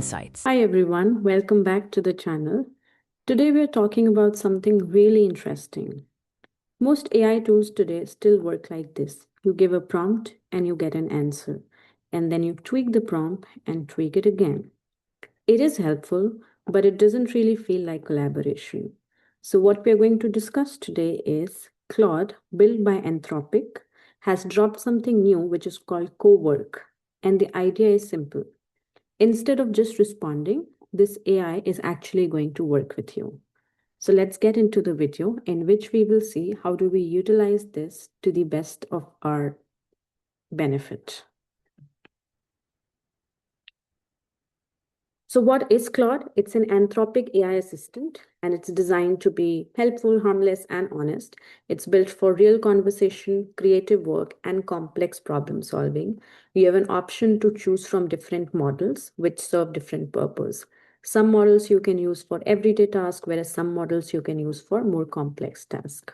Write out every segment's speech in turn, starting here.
insights. Hi everyone, welcome back to the channel. Today we are talking about something really interesting. Most AI tools today still work like this. You give a prompt and you get an answer, and then you tweak the prompt and tweak it again. It is helpful, but it doesn't really feel like collaboration. So what we are going to discuss today is Claude, built by Anthropic, has dropped something new which is called Cowork. And the idea is simple. Instead of just responding, this AI is actually going to work with you. So let's get into the video in which we will see how do we utilize this to the best of our benefit. So what is Claude? It's an Anthropic AI assistant and it's designed to be helpful, harmless, and honest. It's built for real conversation, creative work, and complex problem solving. You have an option to choose from different models which serve different purpose. Some models you can use for everyday tasks, whereas some models you can use for more complex tasks.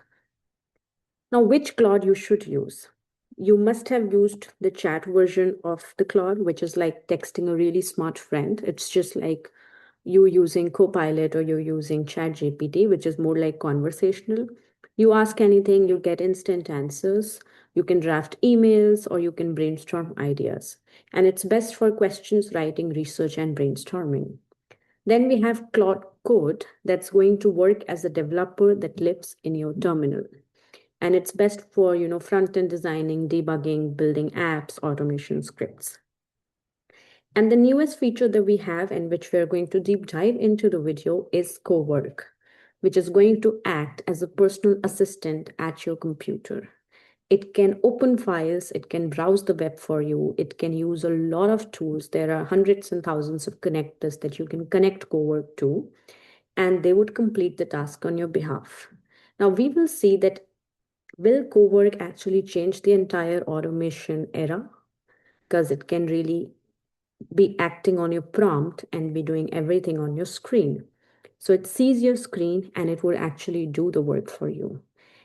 Now, which Claude you should use? You must have used the chat version of the Claude, which is like texting a really smart friend. It's just like you using Copilot or you're using ChatGPT, which is more like conversational. You ask anything, you get instant answers. You can draft emails or you can brainstorm ideas. And it's best for questions, writing, research, and brainstorming. Then we have Claude Code that's going to work as a developer that lives in your terminal. And it's best for front-end designing, debugging, building apps, automation scripts. And the newest feature that we have and which we're going to deep dive into the video is Cowork, which is going to act as a personal assistant at your computer. It can open files, it can browse the web for you, it can use a lot of tools. There are hundreds and thousands of connectors that you can connect Cowork to, and they would complete the task on your behalf. Now we will see that will Cowork actually change the entire automation era? Because it can really be acting on your prompt and be doing everything on your screen. So it sees your screen and it will actually do the work for you.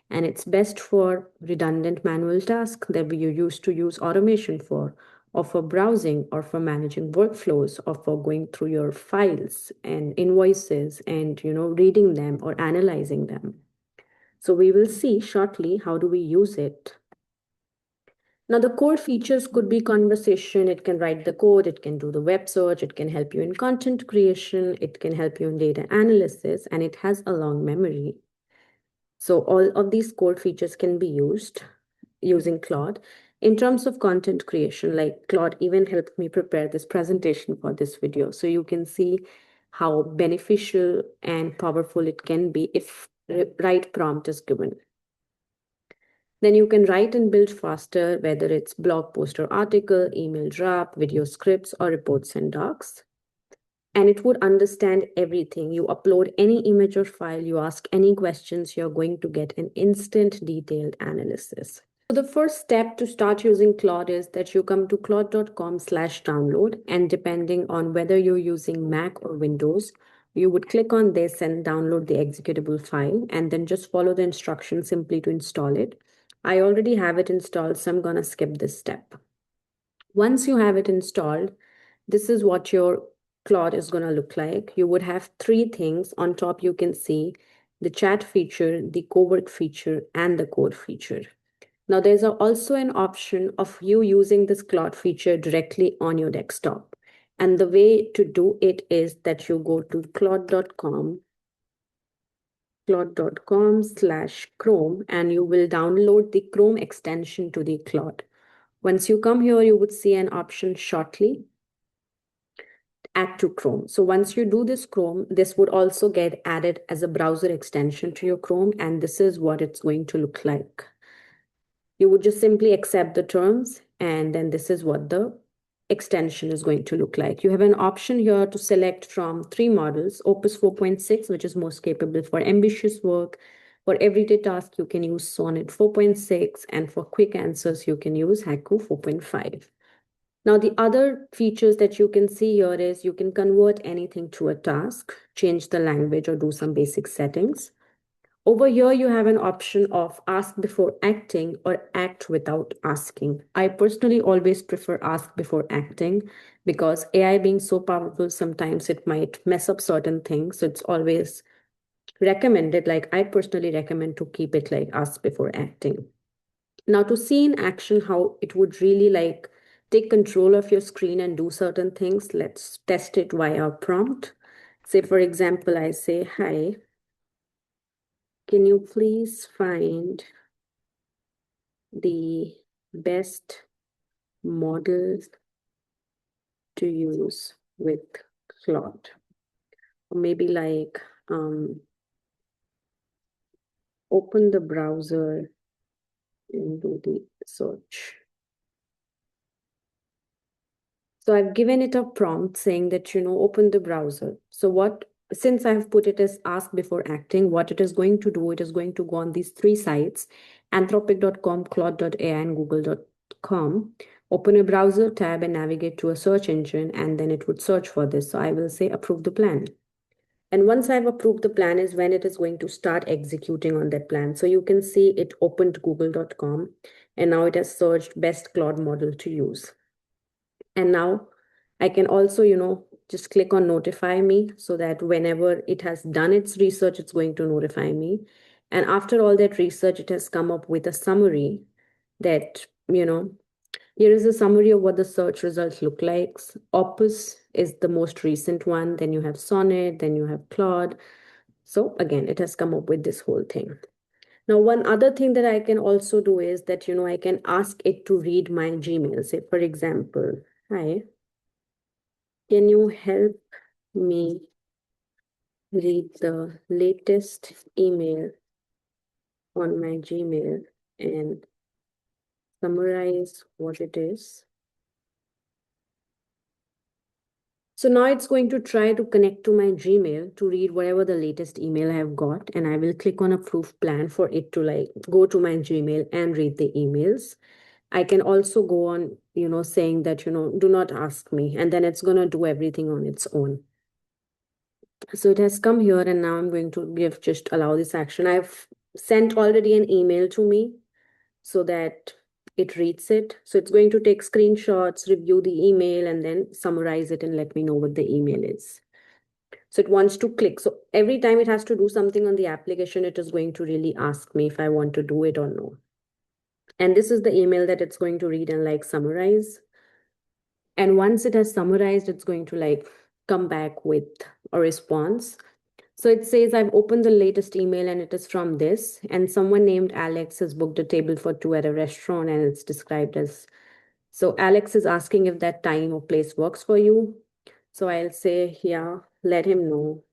And it's best for redundant manual tasks that you used to use automation for, or for browsing, or for managing workflows, or for going through your files and invoices and reading them or analyzing them. So we will see shortly how do we use it. Now the core features could be conversation, it can write the code, it can do the web search, it can help you in content creation, it can help you in data analysis, and it has a long memory. So all of these core features can be used using Claude. In terms of content creation, like Claude even helped me prepare this presentation for this video. So you can see how beneficial and powerful it can be if the right prompt is given. Then you can write and build faster, whether it's blog post or article, email draft, video scripts, or reports and docs. And it would understand everything. You upload any image or file, you ask any questions, you're going to get an instant detailed analysis. So the first step to start using Claude is that you come to claude.com/download, and depending on whether you're using Mac or Windows, you would click on this and download the executable file and then just follow the instructions simply to install it. I already have it installed, so I'm going to skip this step. Once you have it installed, this is what your Claude is going to look like. You would have three things. On top, you can see the chat feature, the Cowork feature, and the code feature. Now, there's also an option of you using this Claude feature directly on your desktop. And the way to do it is that you go to claude.com/Chrome, and you will download the Chrome extension to the Claude. Once you come here, you would see an option shortly, add to Chrome. So once you do this Chrome, this would also get added as a browser extension to your Chrome, and this is what it's going to look like. You would just simply accept the terms, and then this is what the extension is going to look like. You have an option here to select from three models: Opus 4.6, which is most capable for ambitious work. For everyday tasks, you can use Sonnet 4.6, and for quick answers, you can use Haiku 4.5. Now, the other features that you can see here is you can convert anything to a task, change the language, or do some basic settings. Over here, you have an option of ask before acting or act without asking. I personally always prefer ask before acting because AI being so powerful, sometimes it might mess up certain things. So it's always recommended, like I personally recommend to keep it like ask before acting. Now, to see in action how it would really like take control of your screen and do certain things, let's test it via a prompt. Say, for example, I say, hi, can you please find the best models to use with Claude? Or maybe like open the browser and do the search. So I've given it a prompt saying that, open the browser. So since I've put it as ask before acting, what it is going to do, it is going to go on these three sites, anthropic.com, claude.ai, and google.com, open a browser tab and navigate to a search engine, and then it would search for this. So I will say approve the plan. And once I've approved the plan is when it is going to start executing on that plan. So you can see it opened google.com and now it has searched best Claude model to use. And now I can also, just click on notify me so that whenever it has done its research, it's going to notify me. And after all that research, it has come up with a summary that, here is a summary of what the search results look like. Opus is the most recent one. Then you have Sonnet, then you have Claude. So again, it has come up with this whole thing. Now, one other thing that I can also do is that, I can ask it to read my Gmail. Say, for example, hi, can you help me read the latest email on my Gmail and summarize what it is? So now it's going to try to connect to my Gmail to read whatever the latest email I have got. And I will click on approve plan for it to like go to my Gmail and read the emails. I can also go on, saying that, do not ask me. And then it's going to do everything on its own. So it has come here and now I'm going to just allow this action. I've sent already an email to me so that it reads it. So it's going to take screenshots, review the email, and then summarize it and let me know what the email is. So it wants to click. So every time it has to do something on the application, it is going to really ask me if I want to do it or no. And this is the email that it's going to read and like summarize. And once it has summarized, it's going to like come back with a response. So it says, I've opened the latest email and it is from this. And someone named Alex has booked a table for two at a restaurant and it's described as. So Alex is asking if that time or place works for you. So I'll say, yeah, let him know.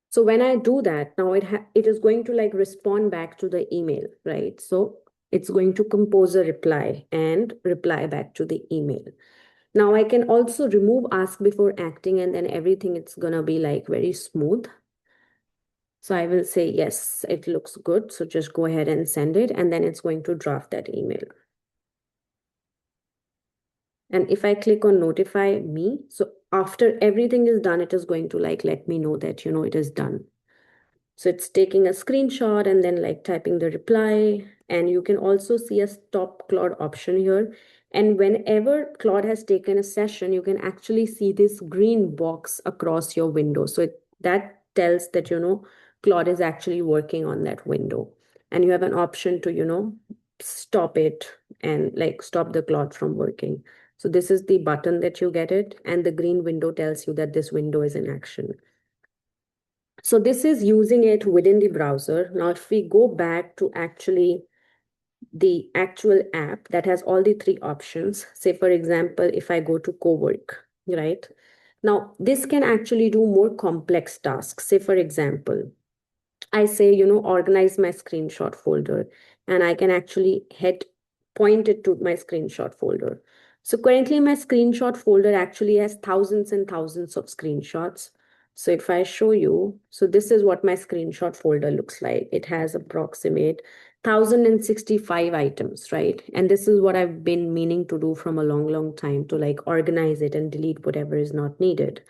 So when I do that, now it is going to like respond back to the email, right? So it's going to compose a reply and reply back to the email. Now I can also remove ask before acting and then everything it's gonna be like very smooth. So I will say, yes, it looks good. So just go ahead and send it and then it's going to draft that email. And if I click on notify me, so after everything is done, it is going to like let me know that, it is done. So it's taking a screenshot and then like typing the reply. And you can also see a stop Claude option here. And whenever Claude has taken a session, you can actually see this green box across your window. So that tells that, Claude is actually working on that window. And you have an option to, stop it and like stop the Claude from working. So this is the button that you get it. And the green window tells you that this window is in action. So this is using it within the browser. Now, if we go back to actually the actual app that has all the three options, say, for example, if I go to Cowork, right? Now, this can actually do more complex tasks. Say, for example, I say, organize my screenshot folder, and I can actually point it to my screenshot folder. So currently my screenshot folder actually has thousands and thousands of screenshots. So if I show you, so this is what my screenshot folder looks like. It has approximate 1,065 items, right? And this is what I've been meaning to do from a long, long time, to like organize it and delete whatever is not needed.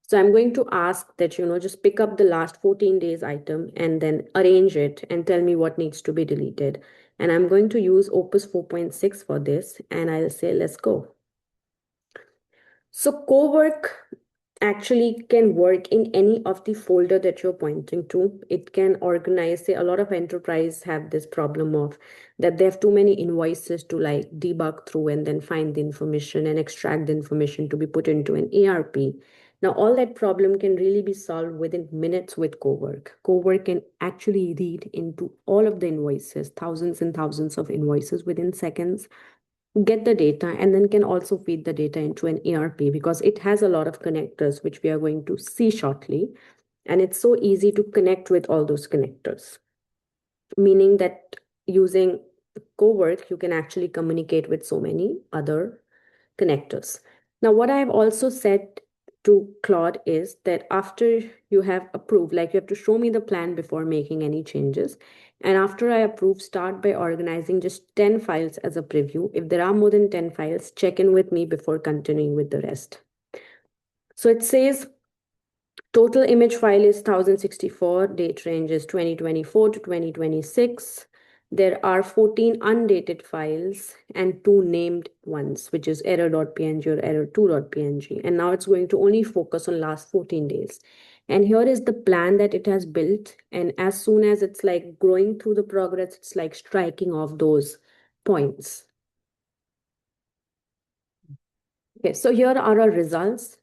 So I'm going to ask that, just pick up the last 14 days item and then arrange it and tell me what needs to be deleted. And I'm going to use Opus 4.6 for this, and I'll say, let's go. So Cowork actually can work in any of the folder that you're pointing to. It can organize, say, a lot of enterprise have this problem of that they have too many invoices to like debug through and then find the information and extract the information to be put into an ERP. Now, all that problem can really be solved within minutes with Cowork. Cowork can actually read into all of the invoices, thousands and thousands of invoices within seconds, get the data, and then can also feed the data into an ERP because it has a lot of connectors, which we are going to see shortly. And it's so easy to connect with all those connectors, meaning that using Cowork, you can actually communicate with so many other connectors. Now, what I've also said to Claude is that after you have approved, like you have to show me the plan before making any changes. And after I approve, start by organizing just 10 files as a preview. If there are more than 10 files, check in with me before continuing with the rest. So it says total image file is 1064, date range is 2024 to 2026. There are 14 undated files and 2 named ones, which is error.png or error2.png. And now it's going to only focus on last 14 days. And here is the plan that it has built. And as soon as it's like growing through the progress, it's like striking off those points. Okay, so here are our results.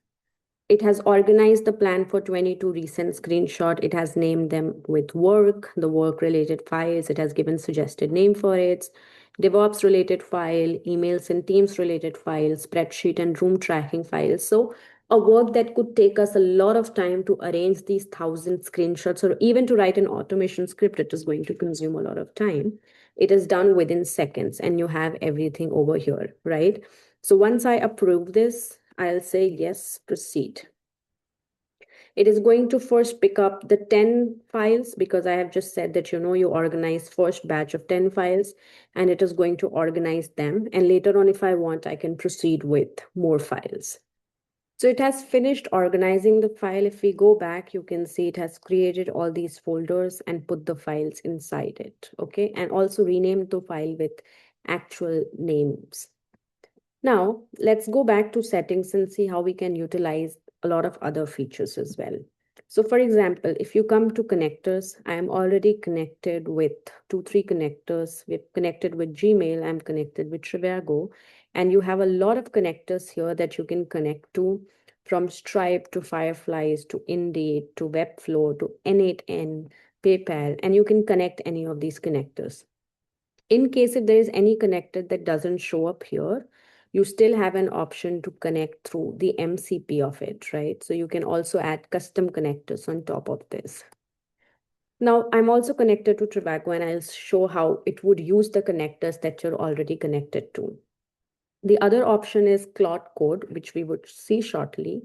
It has organized the plan for 22 recent screenshot. It has named them with work, the work related files. It has given suggested name for it, DevOps related file, emails and Teams related files, spreadsheet and room tracking files. So a work that could take us a lot of time to arrange these 1,000 screenshots or even to write an automation script, it is going to consume a lot of time. It is done within seconds and you have everything over here, right? So once I approve this, I'll say yes, proceed. It is going to first pick up the 10 files because I have just said that you organize first batch of 10 files and it is going to organize them. And later on, if I want, I can proceed with more files. So it has finished organizing the file. If we go back, you can see it has created all these folders and put the files inside it. Okay. And also renamed the file with actual names. Now, let's go back to settings and see how we can utilize a lot of other features as well. So for example, if you come to connectors, I am already connected with 3 connectors. We've connected with Gmail, I'm connected with Trivago, and you have a lot of connectors here that you can connect to, from Stripe to Fireflies to Indeed to Webflow to N8N, PayPal, and you can connect any of these connectors. In case if there is any connector that doesn't show up here, you still have an option to connect through the MCP of it, right? So you can also add custom connectors on top of this. Now, I'm also connected to Trivago and I'll show how it would use the connectors that you're already connected to. The other option is Claude Code, which we would see shortly,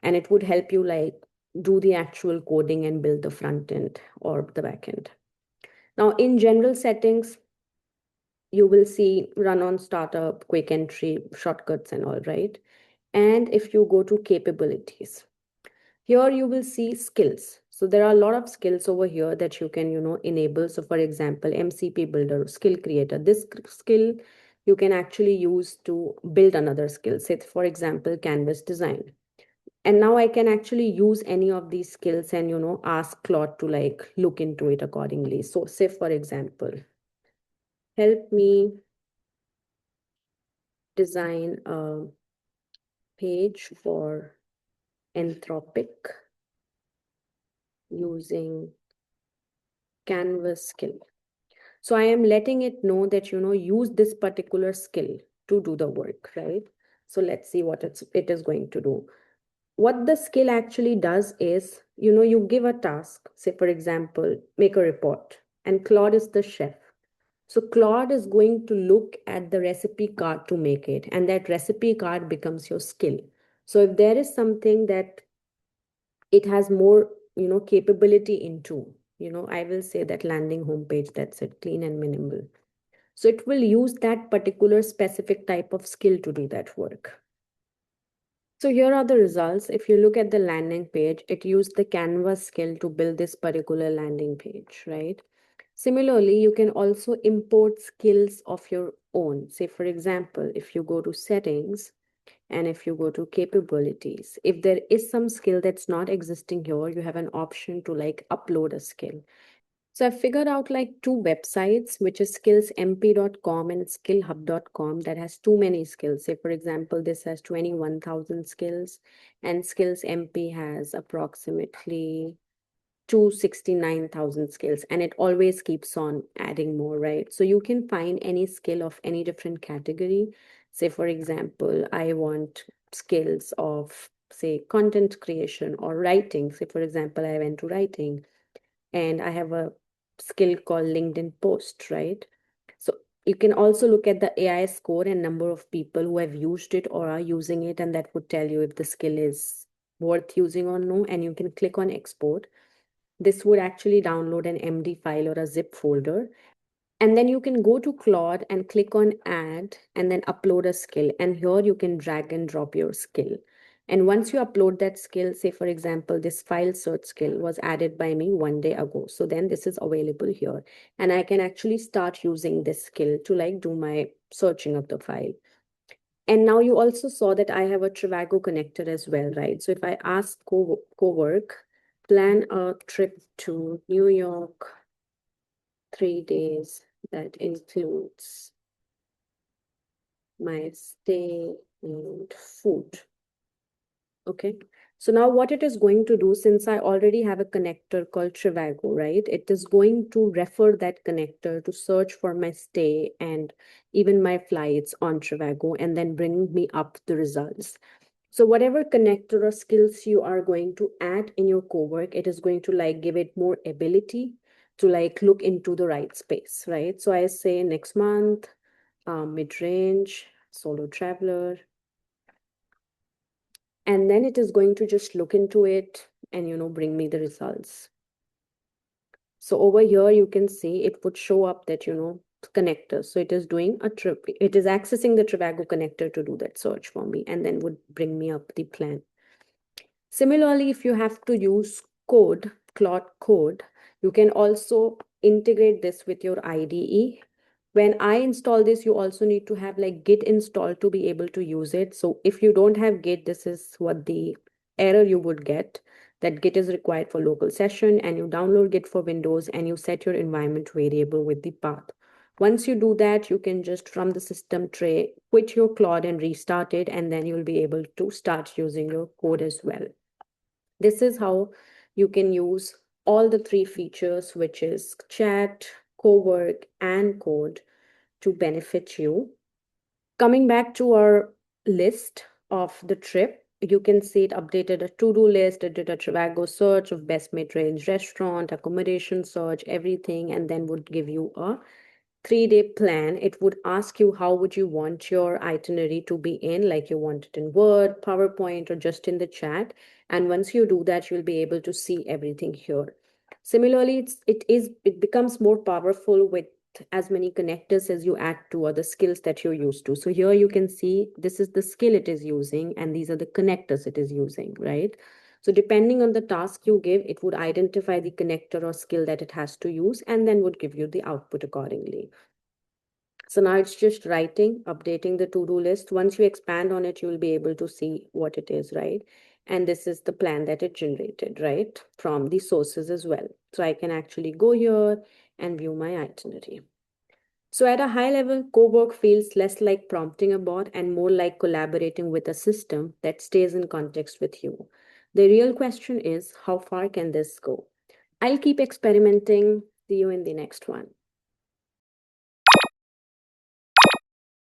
and it would help you like do the actual coding and build the front end or the back end. Now, in general settings, you will see run on startup, quick entry, shortcuts and all, right? And if you go to capabilities, here you will see skills. So there are a lot of skills over here that you can, enable. So for example, MCP builder, skill creator, this skill you can actually use to build another skill. Say for example, canvas design. And now I can actually use any of these skills and, ask Claude to like look into it accordingly. So say for example, help me design a page for Anthropic using Canvas skill. So I am letting it know that, use this particular skill to do the work, right? So let's see what it is going to do. What the skill actually does is, you give a task, say for example, make a report, and Claude is the chef. So Claude is going to look at the recipe card to make it, and that recipe card becomes your skill. So if there is something that it has more, capability into, I will say that landing homepage, that's it, clean and minimal. So it will use that particular specific type of skill to do that work. So here are the results. If you look at the landing page, it used the Canvas skill to build this particular landing page, right? Similarly, you can also import skills of your own. Say, for example, if you go to settings and if you go to capabilities, if there is some skill that's not existing here, you have an option to like upload a skill. So I figured out like two websites, which is skillsmp.com and skillhub.com, that has too many skills. Say, for example, this has 21,000 skills, and Skills MP has approximately 269,000 skills, and it always keeps on adding more, right? So you can find any skill of any different category. Say, for example, I want skills of, say, content creation or writing. Say, for example, I went to writing and I have a skill called LinkedIn post, right? So you can also look at the AI score and number of people who have used it or are using it, and that would tell you if the skill is worth using or no. And you can click on export. This would actually download an MD file or a zip folder. And then you can go to Claude and click on add and then upload a skill. And here you can drag and drop your skill. And once you upload that skill, say for example, this file search skill was added by me 1 day ago. So then this is available here. And I can actually start using this skill to like do my searching of the file. And now you also saw that I have a Trivago connector as well, right? So if I ask Cowork, plan a trip to New York, 3 days, that includes my stay and food. Okay. So now what it is going to do, since I already have a connector called Trivago, right? It is going to refer that connector to search for my stay and even my flights on Trivago and then bring me up the results. So whatever connector or skills you are going to add in your cowork, it is going to like give it more ability to like look into the right space, right? So I say next month, mid-range, solo traveler, and then it is going to just look into it and bring me the results. So over here you can see it would show up that connector. So it is doing a trip, it is accessing the Trivago connector to do that search for me and then would bring me up the plan. Similarly, if you have to use Claude Code, you can also integrate this with your IDE. When I install this, you also need to have like Git installed to be able to use it. So if you don't have Git, this is what the error you would get, that Git is required for local session, and you download Git for Windows and you set your environment variable with the path. Once you do that, you can just from the system tray, quit your Claude and restart it, and then you'll be able to start using your code as well. This is how you can use all the three features, which is chat, cowork, and code, to benefit you. Coming back to our list of the trip, you can see it updated a to-do list, it did a Trivago search of best mid-range restaurant, accommodation search, everything, and then would give you a 3-day plan. It would ask you how would you want your itinerary to be in, like you want it in Word, PowerPoint, or just in the chat. And once you do that, you'll be able to see everything here. Similarly, it becomes more powerful with as many connectors as you add to other skills that you're used to. So here you can see this is the skill it is using, and these are the connectors it is using, right? So depending on the task you give, it would identify the connector or skill that it has to use and then would give you the output accordingly. So now it's just writing, updating the to-do list. Once you expand on it, you'll be able to see what it is, right? And this is the plan that it generated, right? From the sources as well. So I can actually go here and view my itinerary. So at a high level, Cowork feels less like prompting a bot and more like collaborating with a system that stays in context with you. The real question is, how far can this go? I'll keep experimenting. See you in the next one.